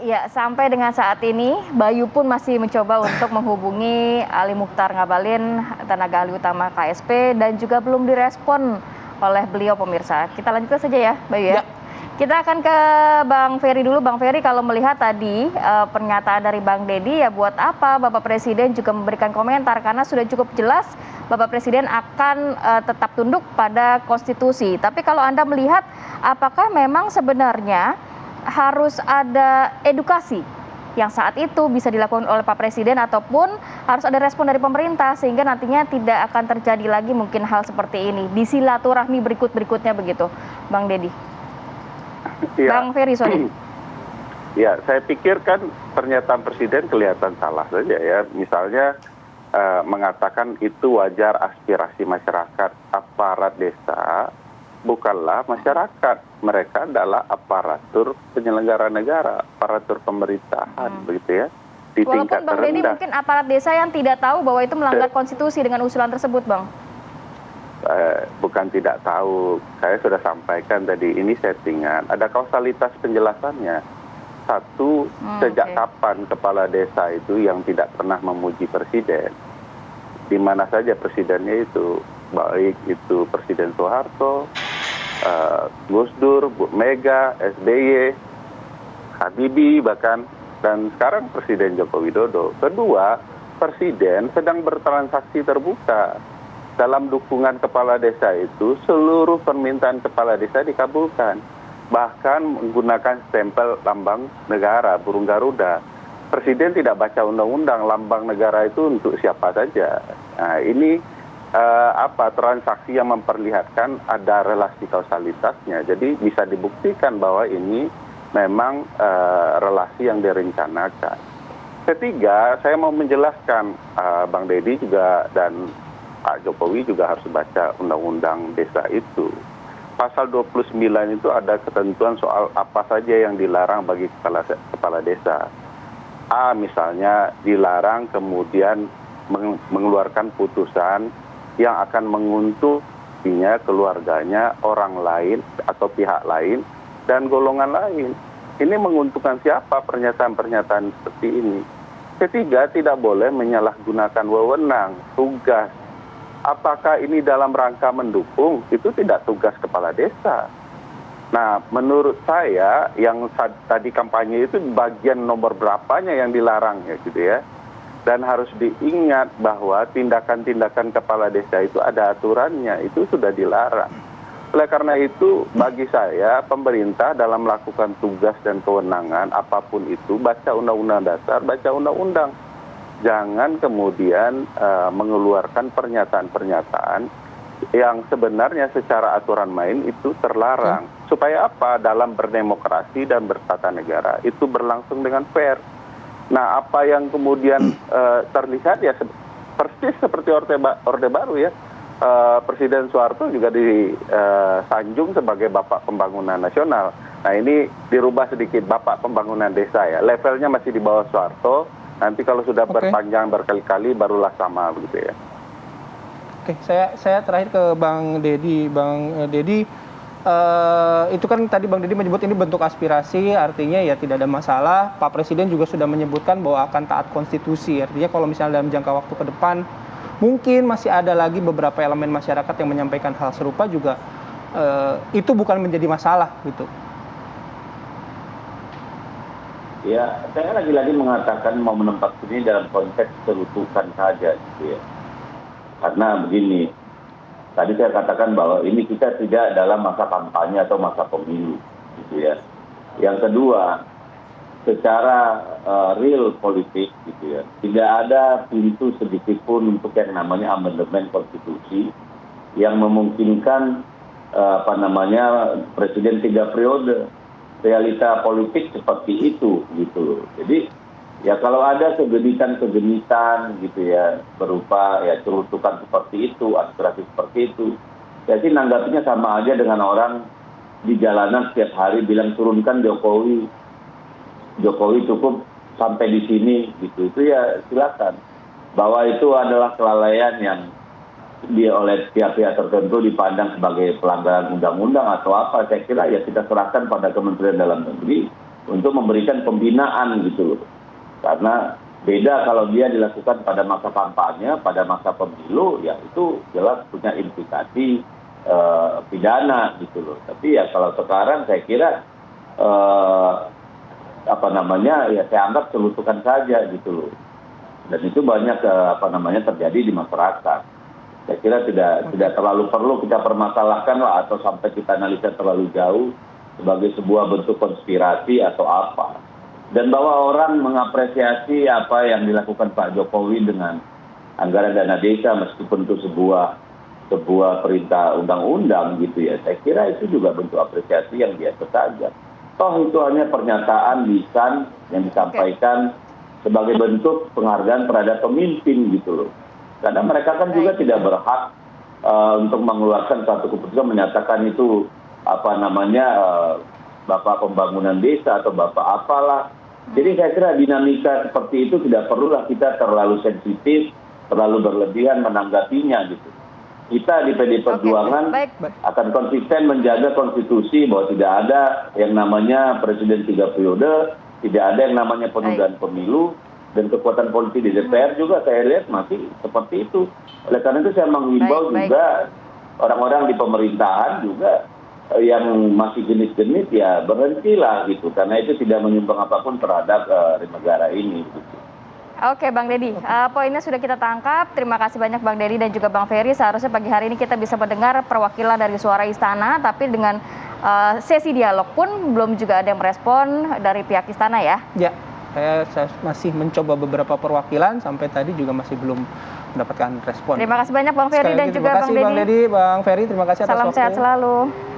Ya, sampai dengan saat ini, Bayu pun masih mencoba untuk menghubungi Ali Mukhtar Ngabalin, tenaga ahli utama KSP, dan juga belum direspon oleh beliau, pemirsa. Kita lanjutkan saja ya, Bayu ya. Kita akan ke Bang Ferry dulu. Bang Ferry, kalau melihat tadi pernyataan dari Bang Deddy, ya buat apa Bapak Presiden juga memberikan komentar, karena sudah cukup jelas Bapak Presiden akan tetap tunduk pada konstitusi. Tapi kalau Anda melihat, apakah memang sebenarnya harus ada edukasi yang saat itu bisa dilakukan oleh Pak Presiden, ataupun harus ada respon dari pemerintah sehingga nantinya tidak akan terjadi lagi mungkin hal seperti ini di silaturahmi berikutnya begitu, Bang Deddy? Ya. Bang Ferry, sorry. Ya, saya pikir kan pernyataan Presiden kelihatan salah saja ya. Misalnya mengatakan itu wajar aspirasi masyarakat. Aparat desa bukanlah masyarakat, mereka adalah aparatur penyelenggara negara, aparatur pemerintahan, begitu ya, di tingkat terendah. Walaupun Bang Deddy mungkin aparat desa yang tidak tahu bahwa itu melanggar konstitusi dengan usulan tersebut, Bang. Bukan tidak tahu, saya sudah sampaikan tadi, ini settingan, ada kausalitas penjelasannya. Satu, sejak kapan kepala desa itu yang tidak pernah memuji presiden? Di mana saja presidennya itu, baik itu Presiden Soeharto, Gus Dur, Bu Mega, SBY, Habibie bahkan, dan sekarang Presiden Joko Widodo. Kedua, Presiden sedang bertransaksi terbuka. Dalam dukungan kepala desa itu, seluruh permintaan kepala desa dikabulkan. Bahkan menggunakan stempel lambang negara, burung Garuda. Presiden tidak baca undang-undang, lambang negara itu untuk siapa saja. Nah, ini transaksi yang memperlihatkan ada relasi kausalitasnya. Jadi bisa dibuktikan bahwa ini memang relasi yang direncanakan. Ketiga, saya mau menjelaskan, Bang Deddy juga dan Pak Jokowi juga harus baca undang-undang desa itu. Pasal 29 itu ada ketentuan soal apa saja yang dilarang bagi kepala desa. A misalnya dilarang kemudian mengeluarkan putusan yang akan menguntunginya, keluarganya, orang lain atau pihak lain dan golongan lain. Ini menguntungkan siapa pernyataan-pernyataan seperti ini? Ketiga, tidak boleh menyalahgunakan wewenang, tugas. Apakah ini dalam rangka mendukung? Itu tidak tugas kepala desa. Nah, menurut saya yang tadi kampanye itu bagian nomor berapanya yang dilarang ya gitu ya. Dan harus diingat bahwa tindakan-tindakan kepala desa itu ada aturannya, itu sudah dilarang. Oleh karena itu, bagi saya, pemerintah dalam melakukan tugas dan kewenangan, apapun itu, baca undang-undang dasar, baca undang-undang. Jangan kemudian mengeluarkan pernyataan-pernyataan yang sebenarnya secara aturan main itu terlarang. Supaya apa? Dalam berdemokrasi dan bertata negara, itu berlangsung dengan fair. Nah, apa yang kemudian terlihat ya persis seperti Orde Baru ya. Presiden Soeharto juga disanjung sebagai Bapak Pembangunan Nasional. Nah, ini dirubah sedikit, Bapak Pembangunan Desa ya. Levelnya masih di bawah Soeharto. Nanti kalau sudah berpanjang berkali-kali barulah sama begitu ya. Oke, saya terakhir ke Bang Deddy. Bang Deddy, itu kan tadi Bang Deddy menyebut ini bentuk aspirasi, artinya ya tidak ada masalah. Pak Presiden juga sudah menyebutkan bahwa akan taat konstitusi. Artinya kalau misalnya dalam jangka waktu ke depan mungkin masih ada lagi beberapa elemen masyarakat yang menyampaikan hal serupa juga, itu bukan menjadi masalah gitu. Ya, saya lagi-lagi mengatakan mau menempatkan ini dalam konteks kerutukan saja gitu ya. Karena begini, tadi saya katakan bahwa ini kita tidak dalam masa kampanye atau masa pemilu gitu ya. Yang kedua, secara real politik gitu ya, tidak ada pintu sedikit pun untuk yang namanya amandemen konstitusi yang memungkinkan presiden 3 periode. Realita politik seperti itu gitu. Jadi ya kalau ada kegenitan gitu ya, berupa ya cerutukan seperti itu, aspirasi seperti itu, jadi nanggapinya sama aja dengan orang di jalanan setiap hari bilang turunkan Jokowi cukup sampai di sini gitu. Itu ya silakan. Bahwa itu adalah kelalaian yang oleh pihak-pihak tertentu dipandang sebagai pelanggaran undang-undang atau apa, saya kira ya kita serahkan pada Kementerian Dalam Negeri untuk memberikan pembinaan gitu loh. Karena beda kalau dia dilakukan pada masa kampanye, pada masa pemilu, ya itu jelas punya implikasi pidana gitu loh. Tapi ya kalau sekarang saya kira ya saya anggap celutukan saja gitu loh. Dan itu banyak terjadi di masyarakat. Saya kira tidak terlalu perlu kita permasalahkan lah atau sampai kita analisa terlalu jauh sebagai sebuah bentuk konspirasi atau apa. Dan bahwa orang mengapresiasi apa yang dilakukan Pak Jokowi dengan anggaran dana desa meskipun itu sebuah perintah undang-undang gitu ya. Saya kira itu juga bentuk apresiasi yang biasa saja. Toh itu hanya pernyataan lisan yang disampaikan sebagai bentuk penghargaan terhadap pemimpin gitu loh. Karena mereka kan juga tidak berhak untuk mengeluarkan satu keputusan menyatakan itu Bapak Pembangunan Desa atau Bapak apalah. Jadi saya kira dinamika seperti itu tidak perlulah kita terlalu sensitif, terlalu berlebihan menanggapinya gitu. Kita di PD Perjuangan akan konsisten menjaga konstitusi bahwa tidak ada yang namanya presiden 3 periode, tidak ada yang namanya penundaan pemilu, dan kekuatan politik di DPR juga saya lihat masih seperti itu. Oleh karena itu saya menghimbau juga orang-orang di pemerintahan juga yang masih genit-genit ya berhentilah gitu, karena itu tidak menyumbang apapun terhadap negara ini. Gitu. Oke Bang Deddy, poinnya sudah kita tangkap. Terima kasih banyak Bang Deddy dan juga Bang Ferry. Seharusnya pagi hari ini kita bisa mendengar perwakilan dari suara istana, tapi dengan sesi dialog pun belum juga ada yang merespon dari pihak istana ya? Ya, saya masih mencoba beberapa perwakilan, sampai tadi juga masih belum mendapatkan respon. Terima kasih banyak Bang Ferry dan juga Bang Deddy. Terima kasih Bang Deddy, Bang Ferry, terima kasih atas waktu. Salam sehat selalu.